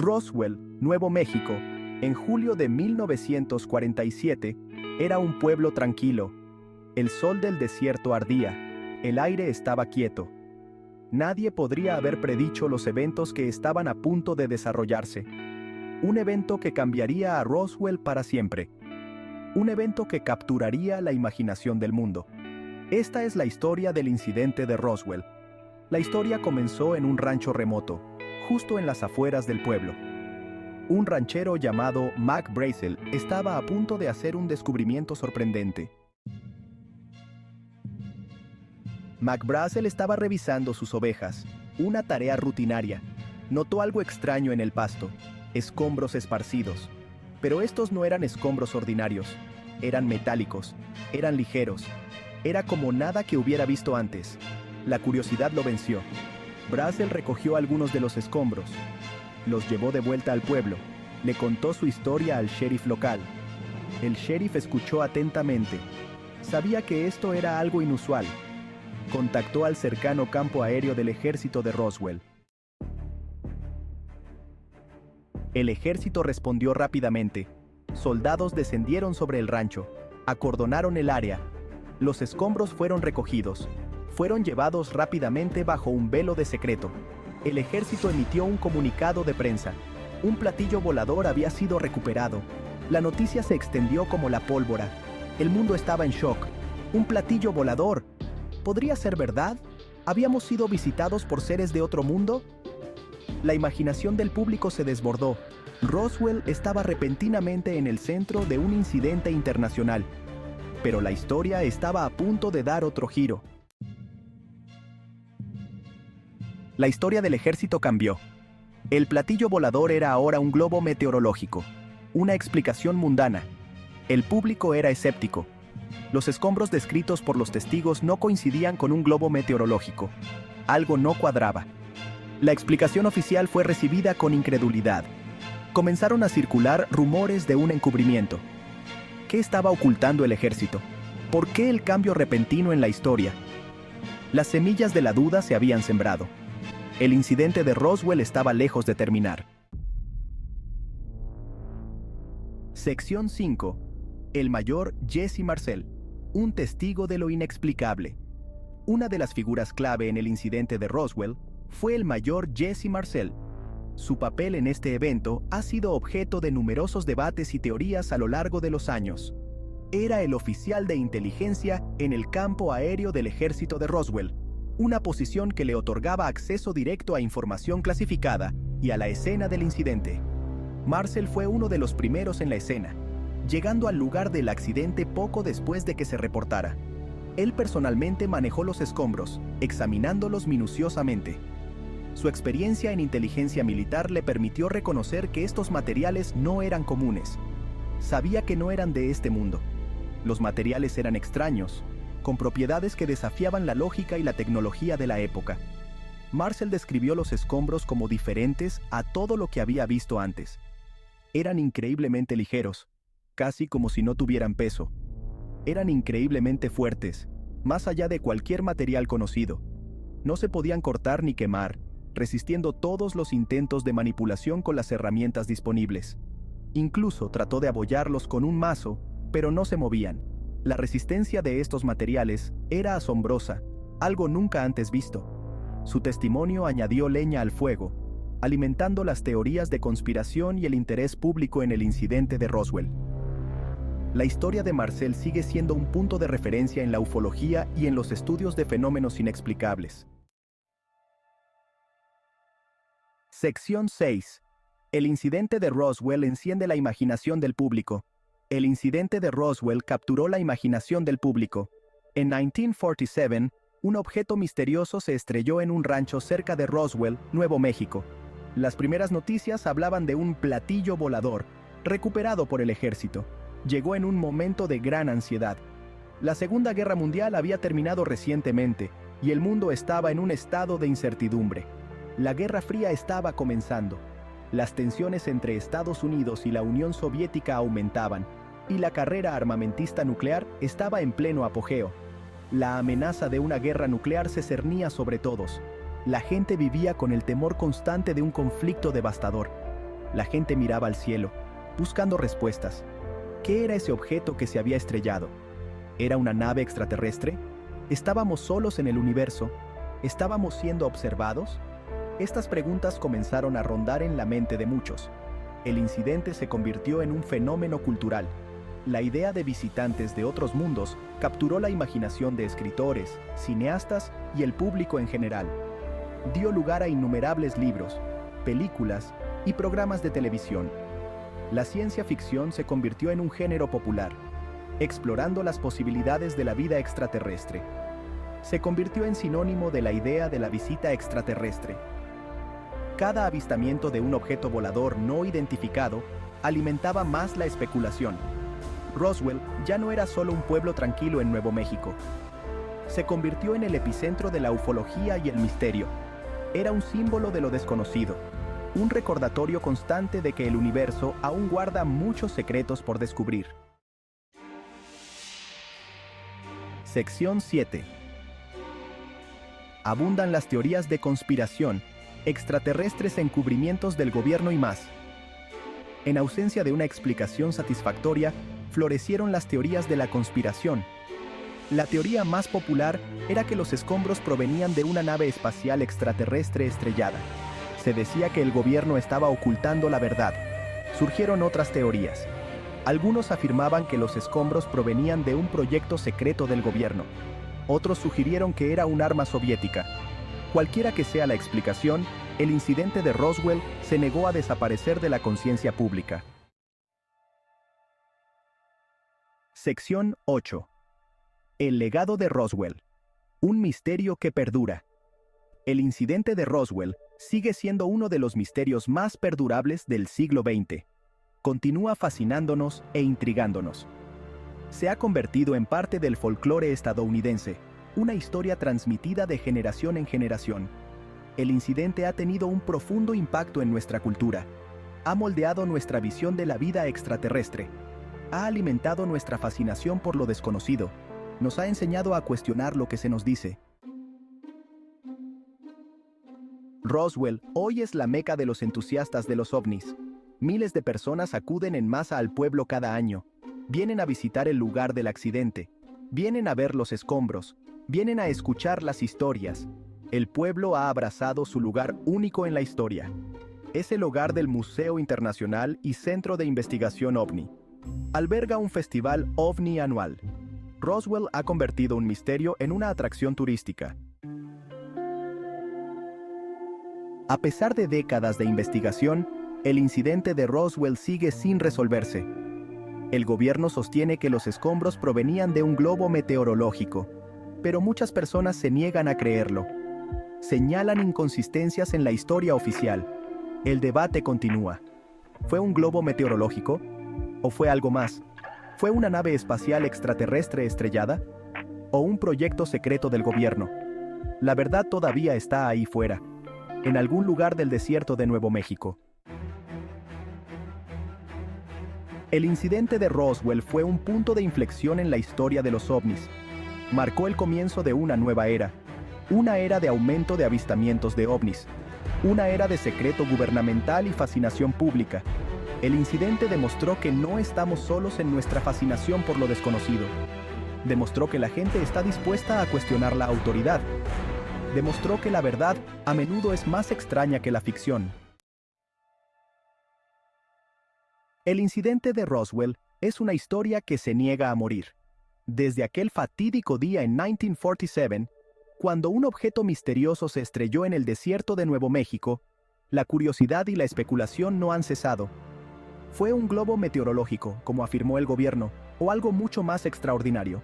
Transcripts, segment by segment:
Roswell, Nuevo México, en julio de 1947, era un pueblo tranquilo. El sol del desierto ardía, el aire estaba quieto. Nadie podría haber predicho los eventos que estaban a punto de desarrollarse. Un evento que cambiaría a Roswell para siempre. Un evento que capturaría la imaginación del mundo. Esta es la historia del incidente de Roswell. La historia comenzó en un rancho remoto, justo en las afueras del pueblo. Un ranchero llamado Mac Brazel estaba a punto de hacer un descubrimiento sorprendente. Mac Brazel estaba revisando sus ovejas, una tarea rutinaria. Notó algo extraño en el pasto, escombros esparcidos. Pero estos no eran escombros ordinarios, eran metálicos, eran ligeros. Era como nada que hubiera visto antes. La curiosidad lo venció. Brazel recogió algunos de los escombros. Los llevó de vuelta al pueblo. Le contó su historia al sheriff local. El sheriff escuchó atentamente. Sabía que esto era algo inusual. Contactó al cercano campo aéreo del ejército de Roswell. El ejército respondió rápidamente. Soldados descendieron sobre el rancho. Acordonaron el área. Los escombros fueron recogidos. Fueron llevados rápidamente bajo un velo de secreto. El ejército emitió un comunicado de prensa. Un platillo volador había sido recuperado. La noticia se extendió como la pólvora. El mundo estaba en shock. ¡Un platillo volador! ¿Podría ser verdad? ¿Habíamos sido visitados por seres de otro mundo? La imaginación del público se desbordó. Roswell estaba repentinamente en el centro de un incidente internacional. Pero la historia estaba a punto de dar otro giro. La historia del ejército cambió. El platillo volador era ahora un globo meteorológico, una explicación mundana. El público era escéptico. Los escombros descritos por los testigos no coincidían con un globo meteorológico. Algo no cuadraba. La explicación oficial fue recibida con incredulidad. Comenzaron a circular rumores de un encubrimiento. ¿Qué estaba ocultando el ejército? ¿Por qué el cambio repentino en la historia? Las semillas de la duda se habían sembrado. El incidente de Roswell estaba lejos de terminar. Sección 5. El mayor Jesse Marcel, un testigo de lo inexplicable. Una de las figuras clave en el incidente de Roswell fue el mayor Jesse Marcel. Su papel en este evento ha sido objeto de numerosos debates y teorías a lo largo de los años. Era el oficial de inteligencia en el campo aéreo del ejército de Roswell, una posición que le otorgaba acceso directo a información clasificada y a la escena del incidente. Marcel fue uno de los primeros en la escena, llegando al lugar del accidente poco después de que se reportara. Él personalmente manejó los escombros, examinándolos minuciosamente. Su experiencia en inteligencia militar le permitió reconocer que estos materiales no eran comunes. Sabía que no eran de este mundo. Los materiales eran extraños, con propiedades que desafiaban la lógica y la tecnología de la época. Marcel describió los escombros como diferentes a todo lo que había visto antes. Eran increíblemente ligeros, casi como si no tuvieran peso. Eran increíblemente fuertes, más allá de cualquier material conocido. No se podían cortar ni quemar, resistiendo todos los intentos de manipulación con las herramientas disponibles. Incluso trató de abollarlos con un mazo, pero no se movían. La resistencia de estos materiales era asombrosa, algo nunca antes visto. Su testimonio añadió leña al fuego, alimentando las teorías de conspiración y el interés público en el incidente de Roswell. La historia de Marcel sigue siendo un punto de referencia en la ufología y en los estudios de fenómenos inexplicables. Sección 6. El incidente de Roswell enciende la imaginación del público. El incidente de Roswell capturó la imaginación del público. En 1947, un objeto misterioso se estrelló en un rancho cerca de Roswell, Nuevo México. Las primeras noticias hablaban de un platillo volador, recuperado por el ejército. Llegó en un momento de gran ansiedad. La Segunda Guerra Mundial había terminado recientemente, y el mundo estaba en un estado de incertidumbre. La Guerra Fría estaba comenzando. Las tensiones entre Estados Unidos y la Unión Soviética aumentaban, y la carrera armamentista nuclear estaba en pleno apogeo. La amenaza de una guerra nuclear se cernía sobre todos. La gente vivía con el temor constante de un conflicto devastador. La gente miraba al cielo, buscando respuestas. ¿Qué era ese objeto que se había estrellado? ¿Era una nave extraterrestre? ¿Estábamos solos en el universo? ¿Estábamos siendo observados? Estas preguntas comenzaron a rondar en la mente de muchos. El incidente se convirtió en un fenómeno cultural. La idea de visitantes de otros mundos capturó la imaginación de escritores, cineastas y el público en general. Dio lugar a innumerables libros, películas y programas de televisión. La ciencia ficción se convirtió en un género popular, explorando las posibilidades de la vida extraterrestre. Se convirtió en sinónimo de la idea de la visita extraterrestre. Cada avistamiento de un objeto volador no identificado alimentaba más la especulación. Roswell ya no era solo un pueblo tranquilo en Nuevo México. Se convirtió en el epicentro de la ufología y el misterio. Era un símbolo de lo desconocido, un recordatorio constante de que el universo aún guarda muchos secretos por descubrir. Sección 7. Abundan las teorías de conspiración, extraterrestres, encubrimientos del gobierno y más. En ausencia de una explicación satisfactoria, florecieron las teorías de la conspiración. La teoría más popular era que los escombros provenían de una nave espacial extraterrestre estrellada. Se decía que el gobierno estaba ocultando la verdad. Surgieron otras teorías. Algunos afirmaban que los escombros provenían de un proyecto secreto del gobierno. Otros sugirieron que era un arma soviética. Cualquiera que sea la explicación, el incidente de Roswell se negó a desaparecer de la conciencia pública. Sección 8. El legado de Roswell. Un misterio que perdura. El incidente de Roswell sigue siendo uno de los misterios más perdurables del siglo XX. Continúa fascinándonos e intrigándonos. Se ha convertido en parte del folclore estadounidense, una historia transmitida de generación en generación. El incidente ha tenido un profundo impacto en nuestra cultura. Ha moldeado nuestra visión de la vida extraterrestre. Ha alimentado nuestra fascinación por lo desconocido. Nos ha enseñado a cuestionar lo que se nos dice. Roswell hoy es la meca de los entusiastas de los ovnis. Miles de personas acuden en masa al pueblo cada año. Vienen a visitar el lugar del accidente. Vienen a ver los escombros. Vienen a escuchar las historias. El pueblo ha abrazado su lugar único en la historia. Es el hogar del Museo Internacional y Centro de Investigación OVNI. Alberga un festival OVNI anual. Roswell ha convertido un misterio en una atracción turística. A pesar de décadas de investigación, el incidente de Roswell sigue sin resolverse. El gobierno sostiene que los escombros provenían de un globo meteorológico, pero muchas personas se niegan a creerlo. Señalan inconsistencias en la historia oficial. El debate continúa. ¿Fue un globo meteorológico? ¿O fue algo más? ¿Fue una nave espacial extraterrestre estrellada? ¿O un proyecto secreto del gobierno? La verdad todavía está ahí fuera, en algún lugar del desierto de Nuevo México. El incidente de Roswell fue un punto de inflexión en la historia de los ovnis. Marcó el comienzo de una nueva era. Una era de aumento de avistamientos de ovnis. Una era de secreto gubernamental y fascinación pública. El incidente demostró que no estamos solos en nuestra fascinación por lo desconocido. Demostró que la gente está dispuesta a cuestionar la autoridad. Demostró que la verdad a menudo es más extraña que la ficción. El incidente de Roswell es una historia que se niega a morir. Desde aquel fatídico día en 1947, cuando un objeto misterioso se estrelló en el desierto de Nuevo México, la curiosidad y la especulación no han cesado. ¿Fue un globo meteorológico, como afirmó el gobierno, o algo mucho más extraordinario?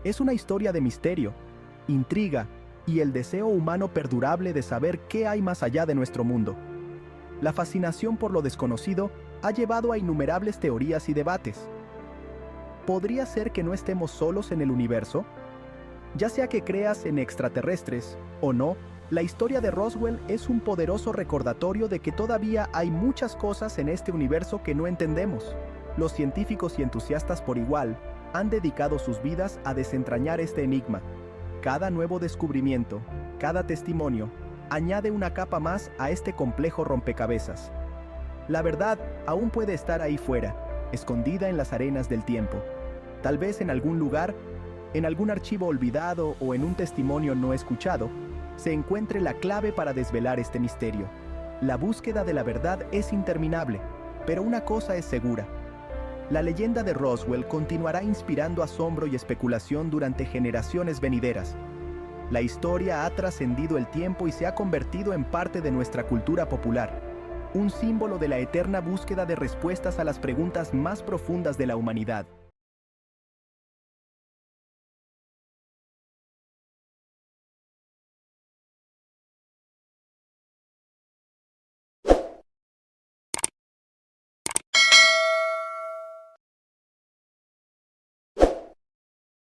Es una historia de misterio, intriga y el deseo humano perdurable de saber qué hay más allá de nuestro mundo. La fascinación por lo desconocido ha llevado a innumerables teorías y debates. ¿Podría ser que no estemos solos en el universo? Ya sea que creas en extraterrestres o no, la historia de Roswell es un poderoso recordatorio de que todavía hay muchas cosas en este universo que no entendemos. Los científicos y entusiastas por igual han dedicado sus vidas a desentrañar este enigma. Cada nuevo descubrimiento, cada testimonio, añade una capa más a este complejo rompecabezas. La verdad aún puede estar ahí fuera, escondida en las arenas del tiempo. Tal vez en algún lugar, en algún archivo olvidado o en un testimonio no escuchado, se encuentre la clave para desvelar este misterio. La búsqueda de la verdad es interminable, pero una cosa es segura. La leyenda de Roswell continuará inspirando asombro y especulación durante generaciones venideras. La historia ha trascendido el tiempo y se ha convertido en parte de nuestra cultura popular, un símbolo de la eterna búsqueda de respuestas a las preguntas más profundas de la humanidad.